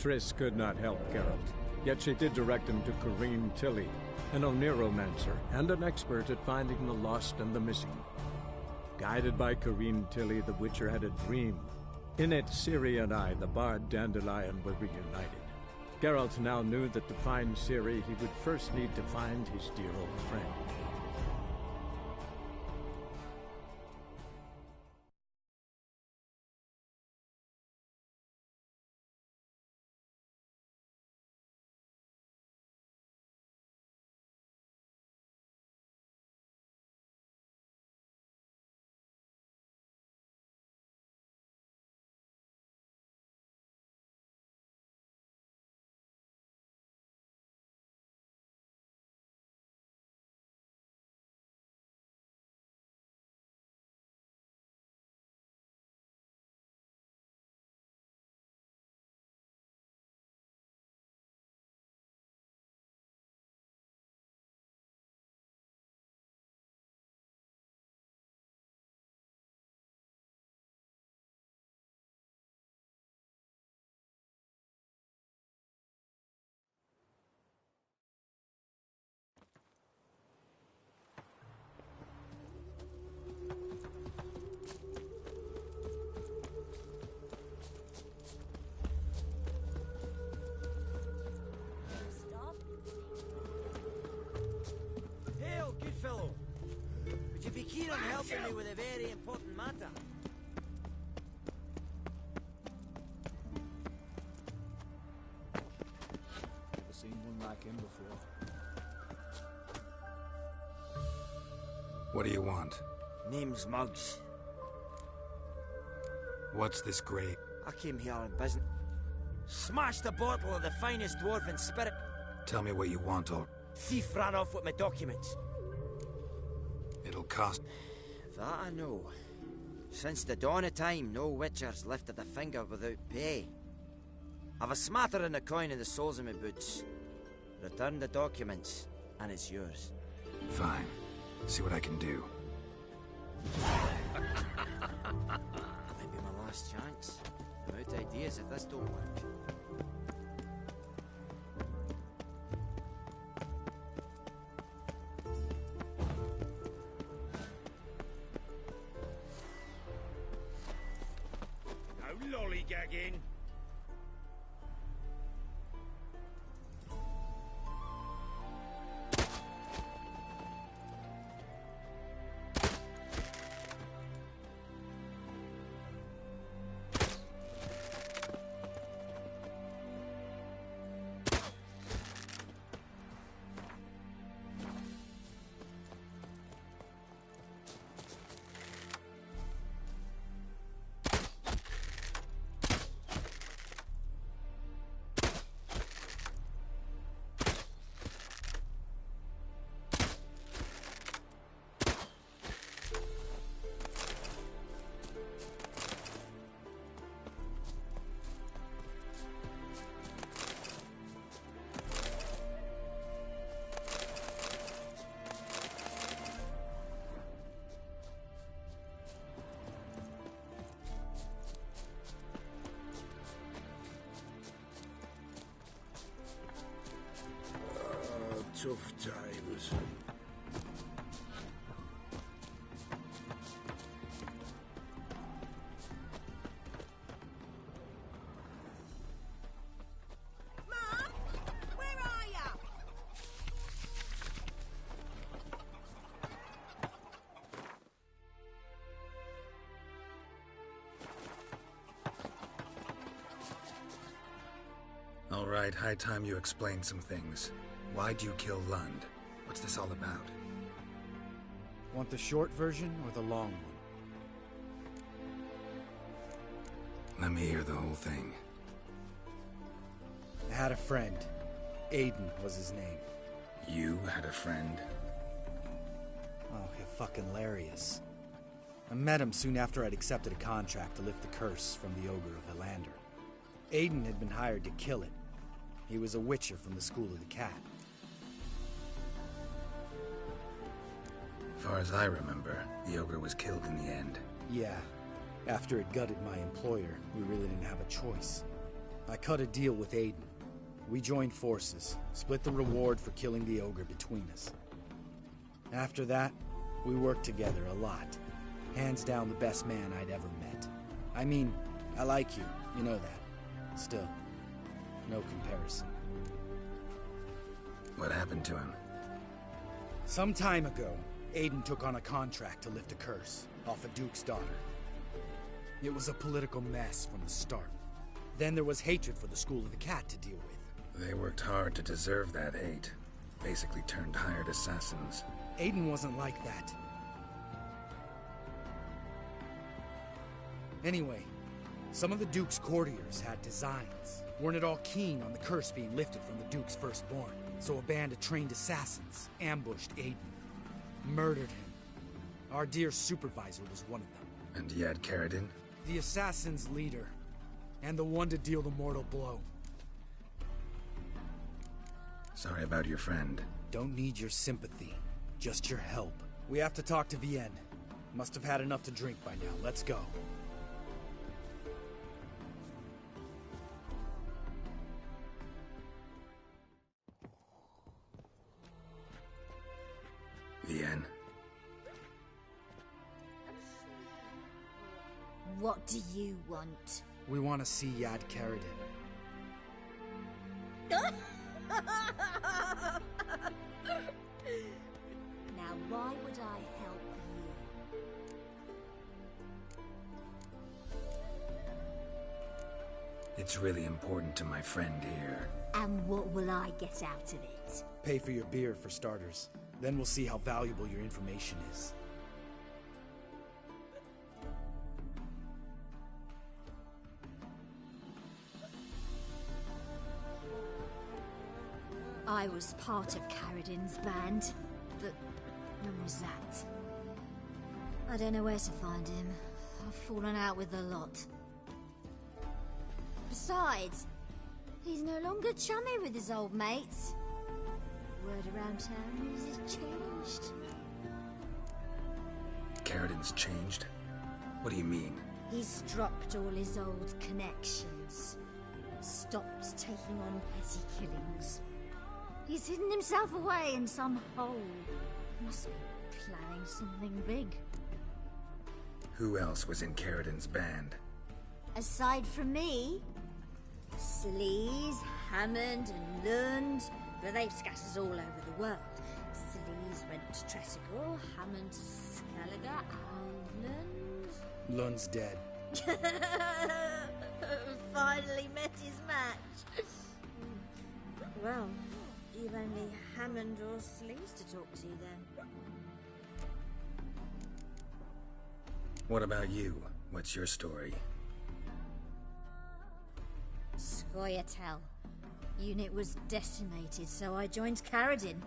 Triss could not help Geralt, yet she did direct him to Corrine Tilly, an Oniromancer and an expert at finding the lost and the missing. Guided by Corrine Tilly, the Witcher had a dream. In it, Ciri and I, the bard Dandelion, were reunited. Geralt now knew that to find Ciri, he would first need to find his dear old friend. Fellow, would you be keen on helping me with a very important matter? Never seen one like him before. What do you want? Name's Muggs. What's this great? I came here on business. Smashed a bottle of the finest dwarven spirit. Tell me what you want, or... Thief ran off with my documents. It'll cost... That I know. Since the dawn of time, no Witcher's lifted a finger without pay. I've a smattering of coin in the soles of my boots. Return the documents, and it's yours. Fine. See what I can do. Might be my last chance. I'm out of ideas if this don't work. No lollygagging. Tough times. Mom, where are ya? All right, high time you explain some things. Why'd you kill Lund? What's this all about? Want the short version or the long one? Let me hear the whole thing. I had a friend. Aiden was his name. You had a friend? Oh, you're fucking hilarious. I met him soon after I'd accepted a contract to lift the curse from the Ogre of Helander. Aiden had been hired to kill it. He was a Witcher from the School of the Cat. Far as I remember, the ogre was killed in the end. Yeah. After it gutted my employer, we really didn't have a choice. I cut a deal with Aiden. We joined forces, split the reward for killing the ogre between us. After that, we worked together a lot. Hands down the best man I'd ever met. I mean, I like you, you know that. Still, no comparison. What happened to him? Some time ago, Aiden took on a contract to lift a curse off a duke's daughter. It was a political mess from the start. Then there was hatred for the School of the Cat to deal with. They worked hard to deserve that hate. Basically turned hired assassins. Aiden wasn't like that. Anyway, some of the Duke's courtiers had designs. Weren't at all keen on the curse being lifted from the Duke's firstborn. So a band of trained assassins ambushed Aiden. Murdered him. Our dear supervisor was one of them. And yet Caridin? The assassin's leader. And the one to deal the mortal blow. Sorry about your friend. Don't need your sympathy. Just your help. We have to talk to Vienne. Must have had enough to drink by now. Let's go. Vienne. What do you want? We want to see Yad Caridin. Now, why would I help you? It's really important to my friend here. And what will I get out of it? Pay for your beer, for starters. Then we'll see how valuable your information is. I was part of Caridin's band, but when was that? I don't know where to find him. I've fallen out with a lot. Besides, he's no longer chummy with his old mates. Word around town is he's changed. Caridin's changed? What do you mean? He's dropped all his old connections. Stopped taking on petty killings. He's hidden himself away in some hole. Must be planning something big. Who else was in Caridin's band? Aside from me, Sleaze, Hammond and Lund, but they've scattered all over the world. Sleaze went to Tresegor, Hammond to Skellige, and Lund... Lund's dead. Finally met his match. Well, you've only Hammond or Sleaze to talk to then. What about you? What's your story? Scoia'tael. Unit was decimated, so I joined Caridin.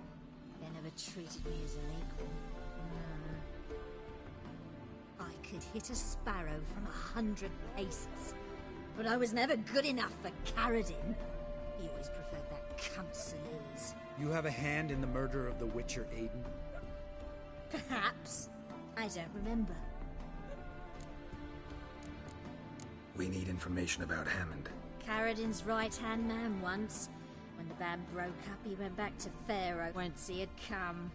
They never treated me as an equal. I could hit a sparrow from 100 paces, but I was never good enough for Caridin. He always preferred that cunt Sleaze. You have a hand in the murder of the Witcher Aiden? Perhaps. I don't remember. We need information about Hammond. Caridin's right-hand man once. When the band broke up, he went back to Pharaoh whence he had come.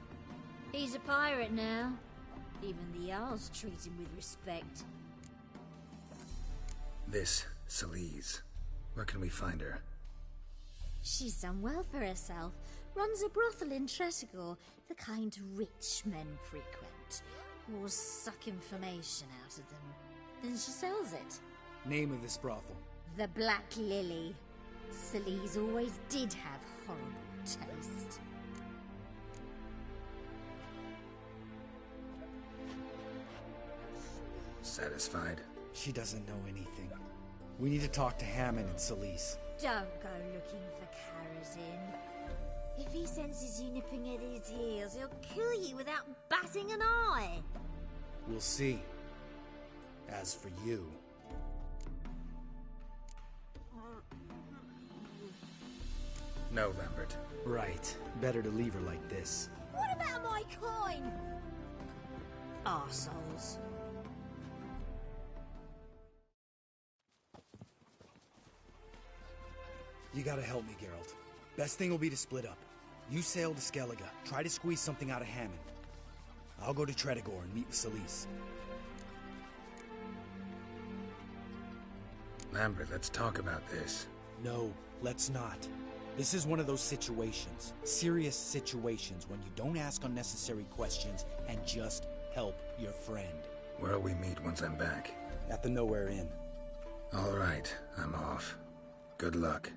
He's a pirate now. Even the Jarls treat him with respect. This, Sleaze. Where can we find her? She's done well for herself. Runs a brothel in Tresegor, the kind rich men frequent. Whores suck information out of them. Then she sells it. Name of this brothel. The Black Lily. Sleaze always did have horrible taste. Satisfied? She doesn't know anything. We need to talk to Hammond and Sleaze. Don't go looking for Caridin. If he senses you nipping at his heels, he'll kill you without batting an eye. We'll see. As for you... No, Lambert. Right. Better to leave her like this. What about my coin? Arseholes. You gotta help me, Geralt. Best thing will be to split up. You sail to Skellige, try to squeeze something out of Hammond. I'll go to Tretogor and meet with Solis. Lambert, let's talk about this. No, let's not. This is one of those situations, serious situations, when you don't ask unnecessary questions and just help your friend. Where'll we meet once I'm back? At the Nowhere Inn. All right, I'm off. Good luck.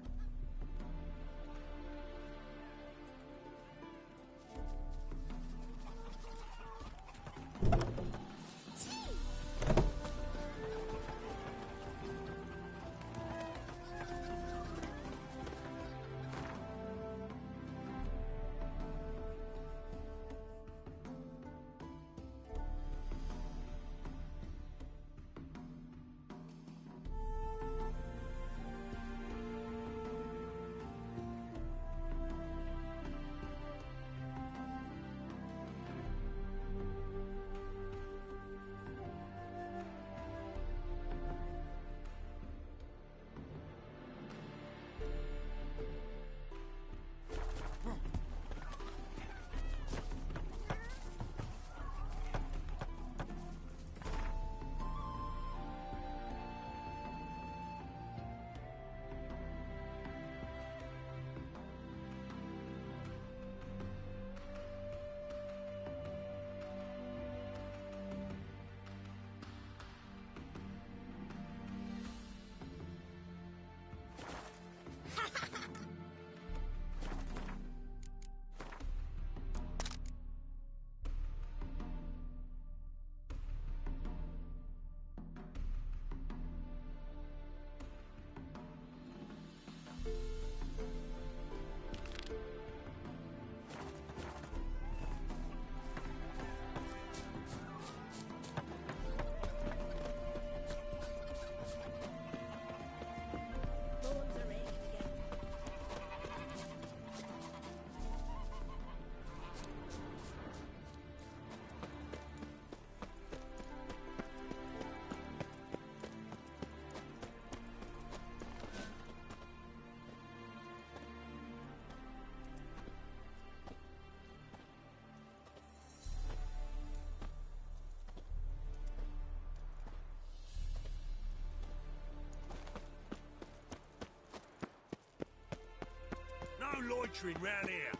No loitering round here.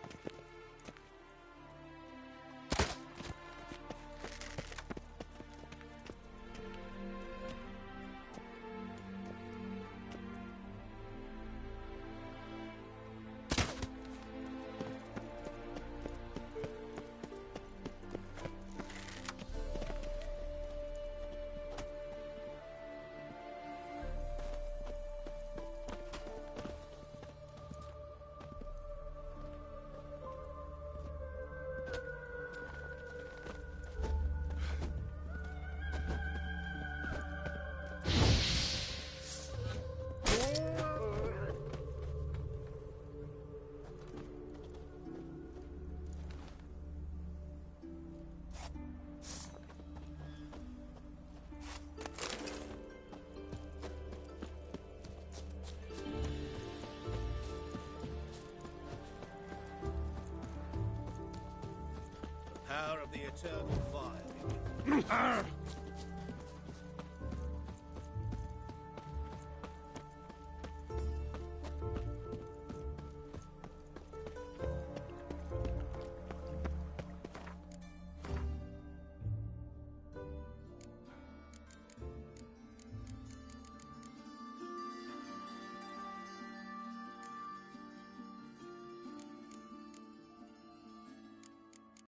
Power of the eternal fire.